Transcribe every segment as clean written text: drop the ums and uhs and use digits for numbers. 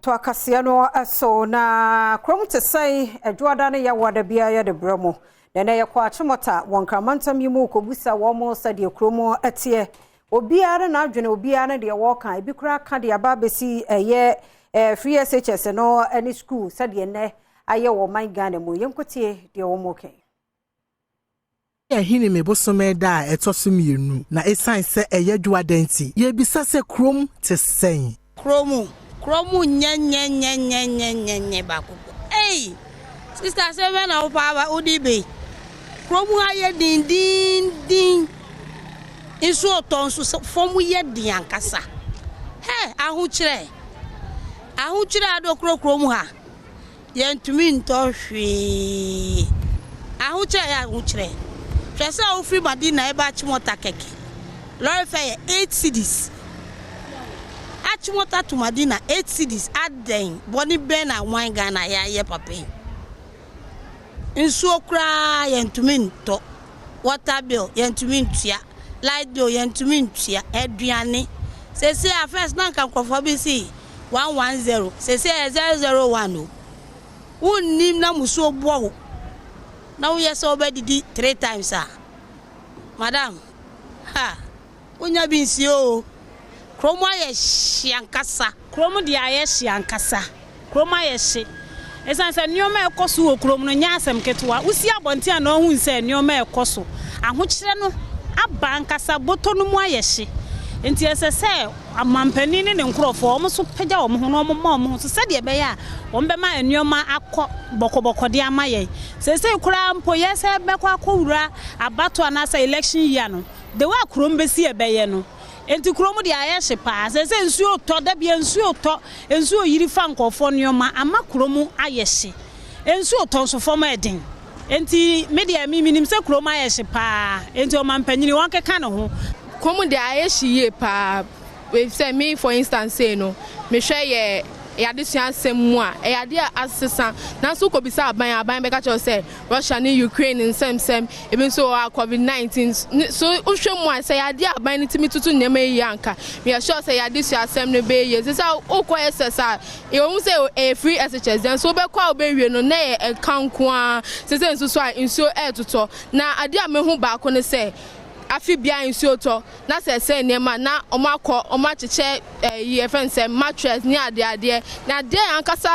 to Kasee no so na Kuro Mu Te Sen adwoada ne ya wada bia ya de bramo na ye kwa chimota wonkramantam yimu kobusa wo mo sade Kuro Mu atie obiara na adwene obiara de wo kan ebi kura ka de aba besi eye free SHS no any school sade ne aye wo man Ghana mu yenkotie de wo mo kan hini me bosome da etosumienu na esan se eye dwoada nti ye bisa se Kuro Mu Te Sen Kuro Mu nye bakuko. Hey, sister seven na upa udibe. Kuro Mu aye din. Isu oton su fomu ye din ankasa. Hey, ahuchire ado Kuro Mu ha. Yentumi nto hwe. Ahuchire. Twese ofri madina eba chimota keke. Lori fare 8 cedis. Achimota to Madina 8 cedis Adom boni ben na wine Ghana ya ye pape nsuo kra yentumi nto water bill yentumi ntua light bill yentumi ntua aduane sese a first na kan kwofo bi si 110 sese 001 wonnim na musuo bo na wo yese obedidi 3 times madam ha onya bi nsio Kuro Mu aye hyankasa Kuro Mu de aye hyankasa Kuro Mu aye hye esanse nioma ekoso wo Kuro Mu no nya asem ketewa usi abonte a no hu nse nioma ekoso ahokyere no aba ankasa boto no mu aye hye enti esese amampani ne nkrofo omo so pagya omo ho no omo so sade be ya omo be ma nioma akọ bokoboko de amaye sese kura mpo yese be kwa akowura abato anasa election year no de wa Kuro Mu be si ebeye no enti Kuro Mu de aye hye pa sese nsuo to da bia nsuo to nsuo yiri fa nkofo nioma ama Kuro Mu aye hye nsuo to so fom edin enti media minim se Kuro Mu aye hye pa enti o mampanyini won keka ne ho Kuro Mu de aye hye pa we say me for instance say no me hwe ye yadesua asem a yade asesa na so ko bisa aban be ka cho say Russia ni Ukraine nsem even so COVID-19 so uhwe mu a say yade aban ni timi tutu nema yi anka me sure say yadesua asem no be ye say ukọ SSR e o say e free SHS then so be kwa obewie no na e kanko a say nso a nso e toto na ade a me hu ba ko ne say afi bia nsuo to na se nema na omakọ omacheche yefense mattress ni ade na ade ankasa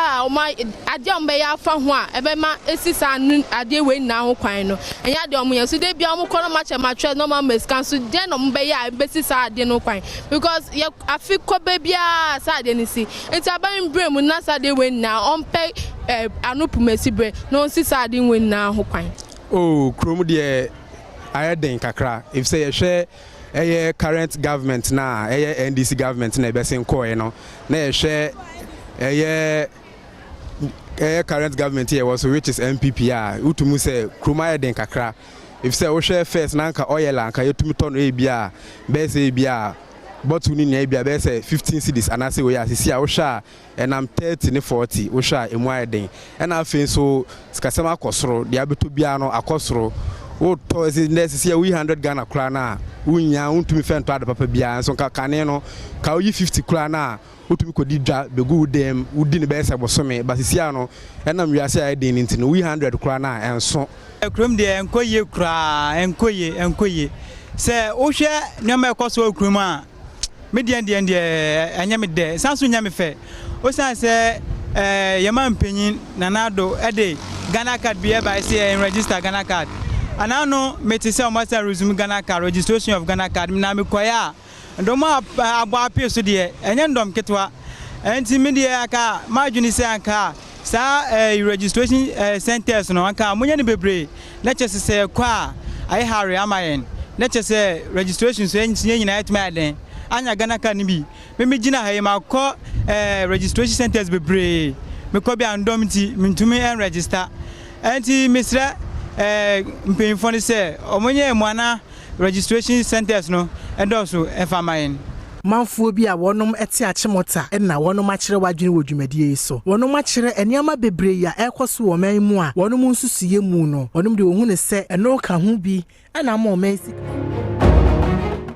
ade ombe ya fa ho a ebe ma esisa ade we na ho kwan no enya de omo yeso de bia omkọ no mache mattress no ma meskan so de no mbe ya besisa ade no kwan because ye afi ko be bia sa ade ni si enti aban brem na sa de we na ompe anopumesi bre no sisa ade we na ho kwan oh Kuro Mu de ayeden kakra if say ye hwe current government na NDC government na ebesen koe no na ye hwe current government here was which is MPP utumu say Kuro Mu ayeden kakra if say wo hwe first na nka oil anka yetumi to no ebia be say ebia bottle ni na ebia be say 15 cedis anase we asisi a wo hwa enam 30 ne 40 wo hwa emu ayeden na afen so sikasema akosoro dia beto bia no akosoro o to is necessary 100 Ghana kura na unya untumi fento ade papa bia so kane no ka oyi 50 kura na utumi kodi dwa begu dem udi ne be se bosome basisia no enam wiase ayeden nti no 100 kura na enso Kuro Mu de enkoye kura enkoye se o hwe nyama ekoso Kuro Mu a media de anya me de sanso nya me fe o san se yama mpanyin nanado ede Ghana card bia ba se register Ghana card and I know meti say almost resume Ghana card registration of Ghana card na me koya ndom abo apia so de enye ndom ketwa enti media aka madwini say anka sa registration centers no anka munye ne bebre lecture say kwa ai hare amayen lecture say registration so enye nyina etma aden anya Ghana card ni bi me gina ha ma ko registration centers bebre me ko bi andom ti mintumi en register enti misra mpemfo ne se omonye muana registration centers no endoso efamayen manfo bi a wonom ete achimota na wonom akire wadwene wo dwumadie so wonom akire eniama bebre ya ekoso wo man mu a wonom nsusuye mu no wonom de wo hu ne se eno ka hu bi na ma o man sika